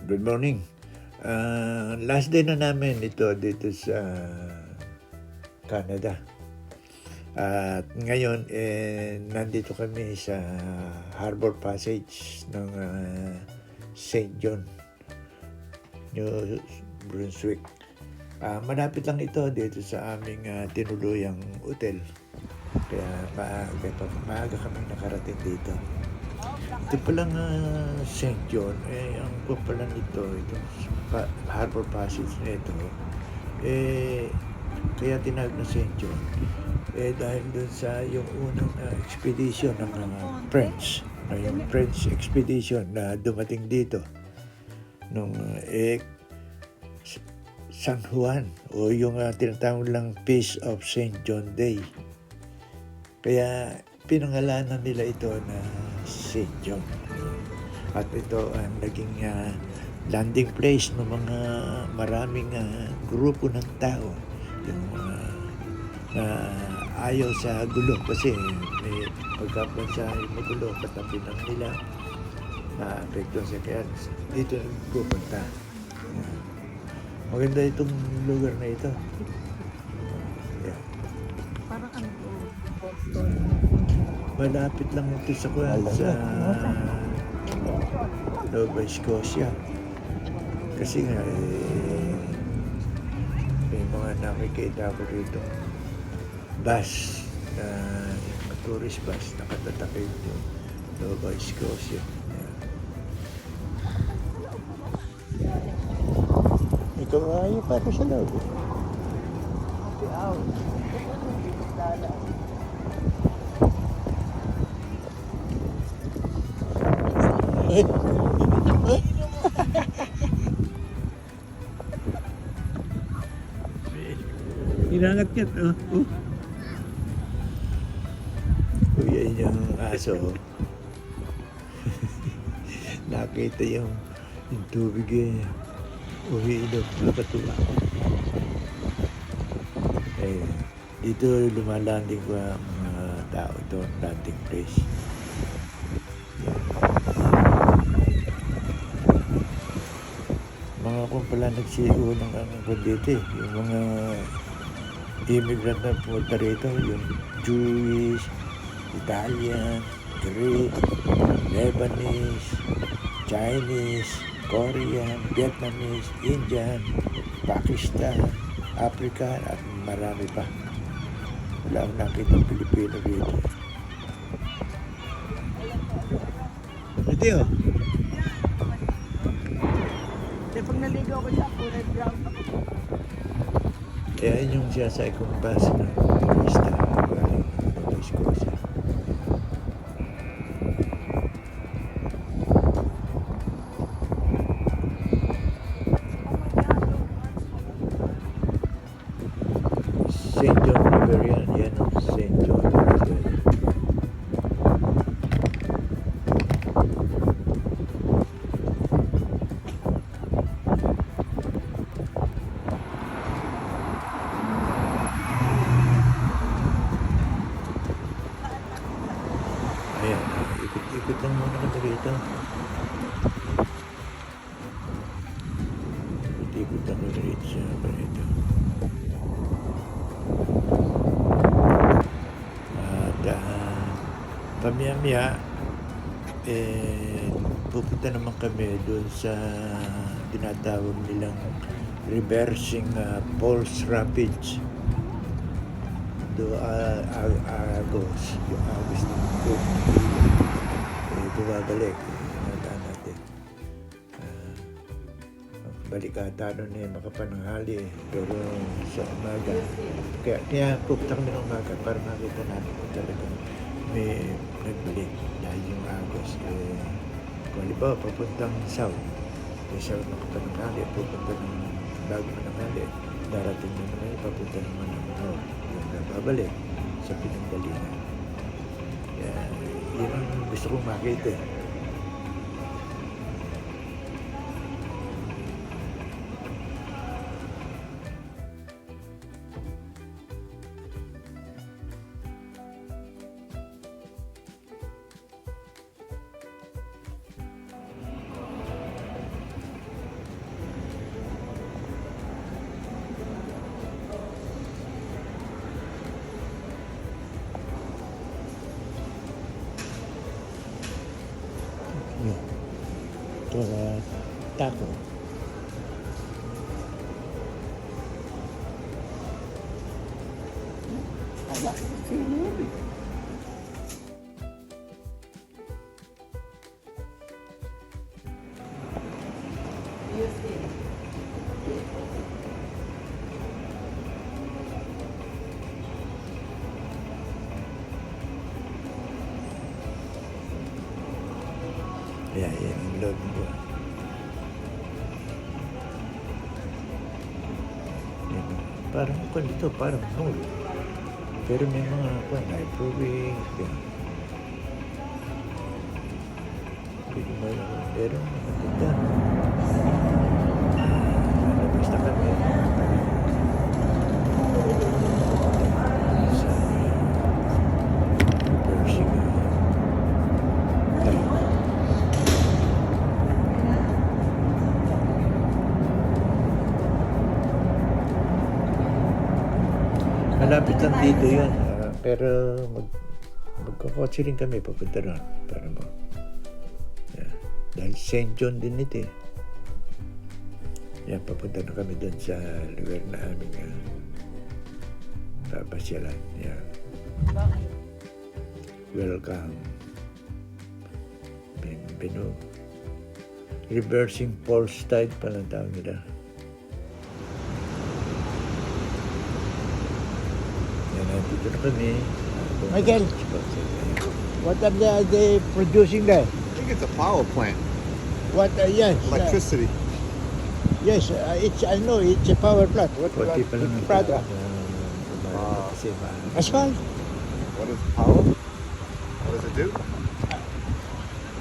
Good morning. Last day na namin ito dito sa Canada. At ngayon, nandito kami sa Harbor Passage ng St. John, New Brunswick. Malapit lang ito dito sa aming tinuluyang hotel. Kaya maaga kami nakarating dito. Ito palang St. John, ang papalan nito, itong Harbor Passage na ito, kaya tinawag na St. John, dahil dun sa yung unang expedition ng French, yung French expedition na dumating dito, nung San Juan, o yung tinatawag lang Feast of St. John Day. Kaya pinangalanan nila ito na St. John. At ito ang naging landing place ng mga maraming grupo ng tao. Yung na ayaw sa gulo kasi may pagkapansa yung magulo, katabi lang nila na apekto sa kaya dito pupunta. Maganda itong lugar na ito. Parang ano po, Boston. Malapit lang ito sa Nova Scotia. Kasi nga, may mga nakikita ko rito. Bus, tourist bus, nakatatakay ito. Nova Scotia. Ikaw ayaw para sa loob. Happy hour. Dala. Inangat yan, Kuya, yung aso. Nakita yung tubig umiinom, nakatuwa. Dito lumalanding ko ang mga tao ito, landing place. Mga kung pala nagsigo ng dito yung mga immigrant na pumunta rito, yung Jewish, Italian, Greek, Lebanese, Chinese, Korean, Vietnamese, Indian, Pakistan, African, at marami pa. Wala akong nakita ng Pilipino dito. Ito Kasi pag naligaw ko siya, kulay brown ako. kaya yun yung siyasay kong bus ng turista galing Nova Scotia. St. John River yan ang St. John River. Ayan, ikot-ikot lang muna kami rito. Ikot lang kami rito sa ganito. At pamiyamya, pupunta naman kami doon sa tinatawag nilang reversing Falls Rapids. Agos, yung Agos ng bumabalik. Nataan natin. Balik ata nun makapananghali pero sa umaga. Kaya pupunta kami ng umaga para makita natin kung talagang may nagbalik dahil yung Agos. Kung halimbawa papuntang south, south makapananghali, pupunta ng bago mananghali, darating naman papunta naman ng north. Babalik sa pinanggalingan. Yun ang gusto kong makita. for taco. Ala, sino? Kaya yan ang loob ko. Yan, parang kung ito, parang mall. Pero may mga microwave, yan. Pero maganda. Lalabas na kami. Sa Pershing. Malapit lang dito yun. Pero magkakotse rin kami papunta ron para yeah. Dahil St. John din ito eh. Yan, papunta na kami doon sa lugar na aming papasyalan. Yeah. Welcome. Bienvenido. Reversing pulse tide pala ang tawag nila. Yan, nandito na kami. Michael, what are they producing there? I think it's a power plant, What? Yes, electricity. yes. I know it's a power plant. What Konti pa lang ang product? kasi Asphalt. What is power? What does it do?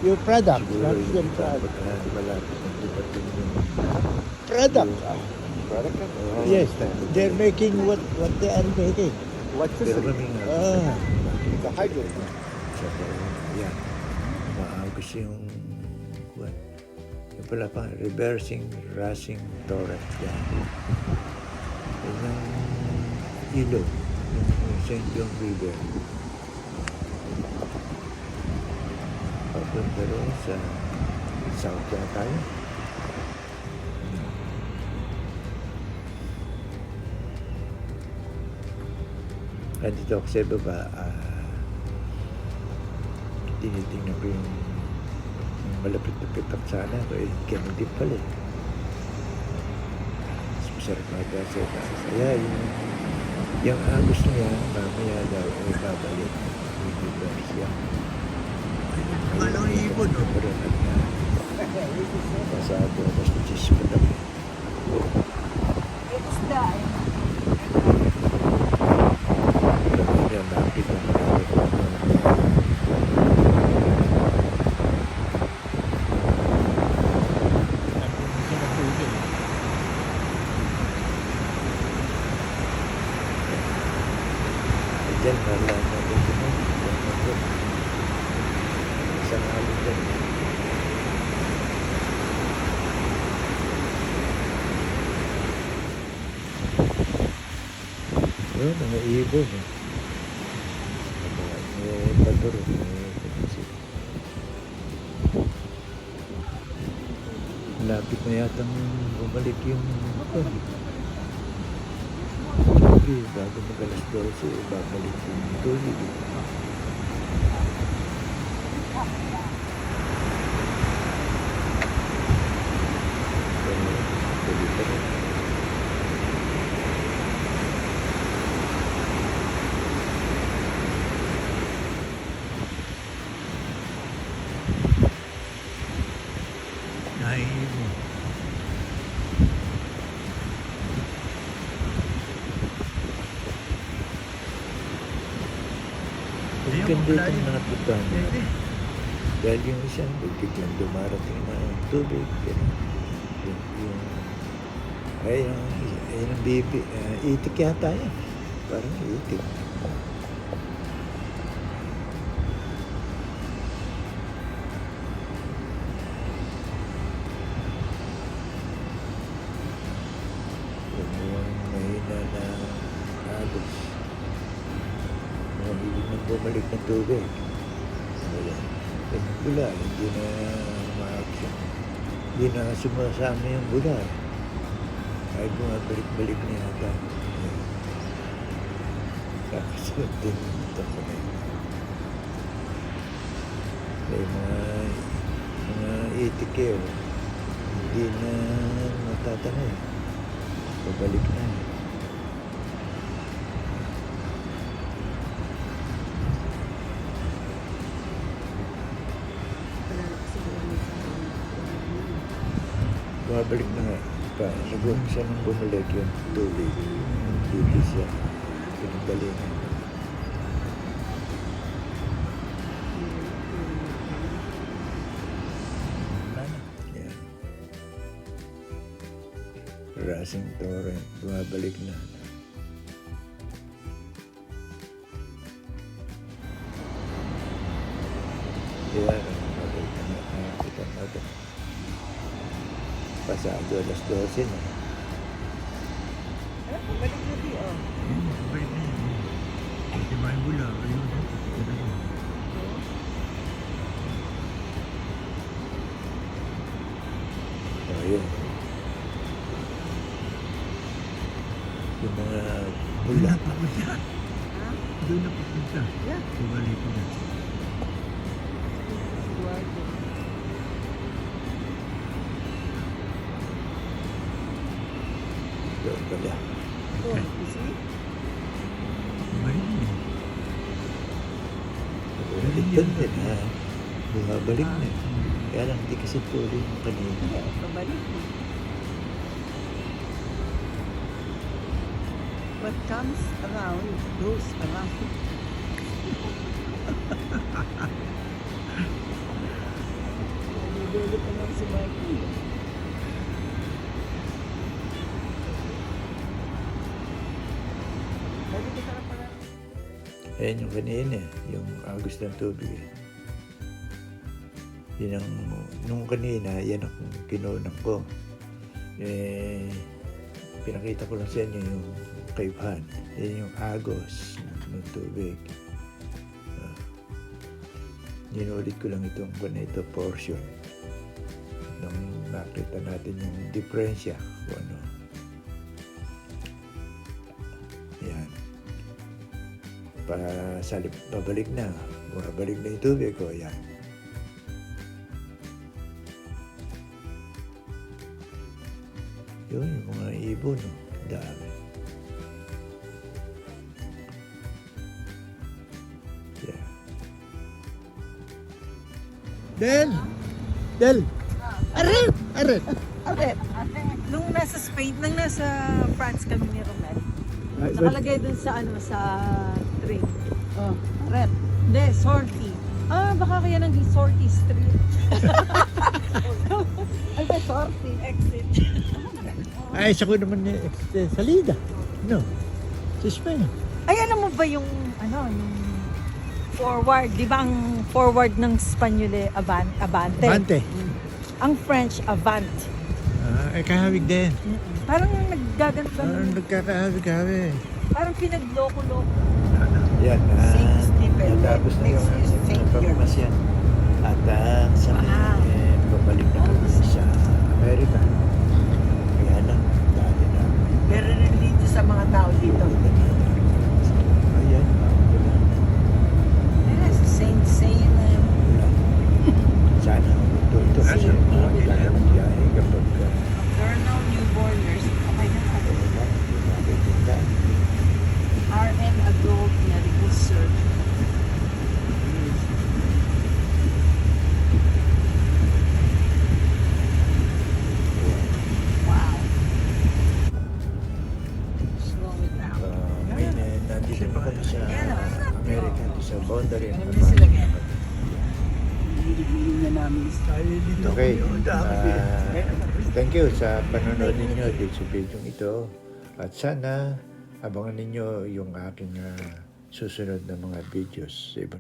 Your product. siguro Not yung your product. malapit ang dumating yung Product. Product? Yes, they're making what they are making. pero Electricity. kami nga The hydro. so, yan maagos yung what yung pala pa reversing rushing torrent yan yun yung ilog yung St. John River papunta rin sa south yan tayo. Nandito ako sa baba, tinitingnan ko yung malapit-lapit ako sana. Ganun din pala eh. Masarap mga sa taas. Kaya yung agos niya, mamaya daw ay babalik. Hindi ba siya? Walang ibon, no? Pero pasado, mas nagsisimot ako. It's die. Yan, nakapit ang malapit. Diyan, wala na dito mo. Isang halong dyan. Mga ibon. Baduro. Lapit na yatang bumalik yung bago mag-alas 12, babalik yung tubig. Tuloy pa rin. Ang ganda itong mga puntahan natin. Dahil yung isang biglang dumarating na tubig. Ayun ang baby. Itik yata yan. Parang itik. Yung mahina na agos. Mahilig nang bumalik ng tubig. Ayan. Pula, hindi na ma-action. Hindi na sumasama yung bula. Ay bumabalik-balik na yata. Kakasunod din ito ko na yun. May mga itikeo, hindi na matatanay. Babalik na. Babalik na nga. Nag-umpisa nang bumalik yung tubig. Dito siya. Pinagalingan. Yan. Rising torrent. Bumabalik na. Yan. Bumabalik na. Nakakita natin. Pasado alas 12 na. Balik na di, oh. Balik na yun. Ito ba yung bula? Ayun. Ayun. Yung mga bula. Ha? Doon na papunta. Yeah. Bumalik na. Eduardo. Doon pala. Oh, you see? Bumalik na. Bumalik din ha. Bumabalik na. Kaya lang hindi kasi tuloy yung kanina. Hindi, pabalik. What comes around goes around. Nalilili pa lang si Marky. Balik ka na pala. Ayan yung kanina, yung agos ng tubig. Yun ang, nung kanina, yan ang kinunang ko. Pinakita ko lang sa inyo yung kaibahan. Yan yung agos ng tubig. Ninulit ko lang itong ganito portion. Nung nakita natin yung diferensya kung ano. Yan. Babalik na. Bumabalik na yung tubig ko. Yan. Yun, yung mga ibon. No? Dami. Yeah. Del! Aret! Aret! Aret, nung nasa Spain, nung nasa France kami ni Romel, nakalagay dun sa ano, sa train. Oh, Aret. Hindi, sortie. Baka kaya nang sortie street. Ay, ba, sortie. Exit. Ay, isa ko naman salida. No. Sa Spain. Ay, alam mo ba yung, ano, yung forward, di ba ang forward ng Spanyol Abante? Abante. Ang French, Avant. Ay, kahawig din. Parang naggaganto. Parang nagkakahawig-hawig. Parang pinagloko-loko. Yan. Saint Stephen. Natapos na yung Next is Saint pagmasyan. At sa Wow. babalik na kami sa Amerika. Kaya lang, dati na. Meron rin dito sa mga tao dito. Ayan. Yes, Saint Wala. Sana ito kasi kailangan ng biyahe kapag There are no newborners. Okay na. wala, hindi makikita. RN Adult Medical Surgery. Wow. Slow it down. Nandito na kami sa Amerika, sa boundary. Alam niyo sila kaya? Okay. Thank you sa panonood ninyo dito sa video ito. At sana abangan ninyo yung aking susunod na mga videos sa ibang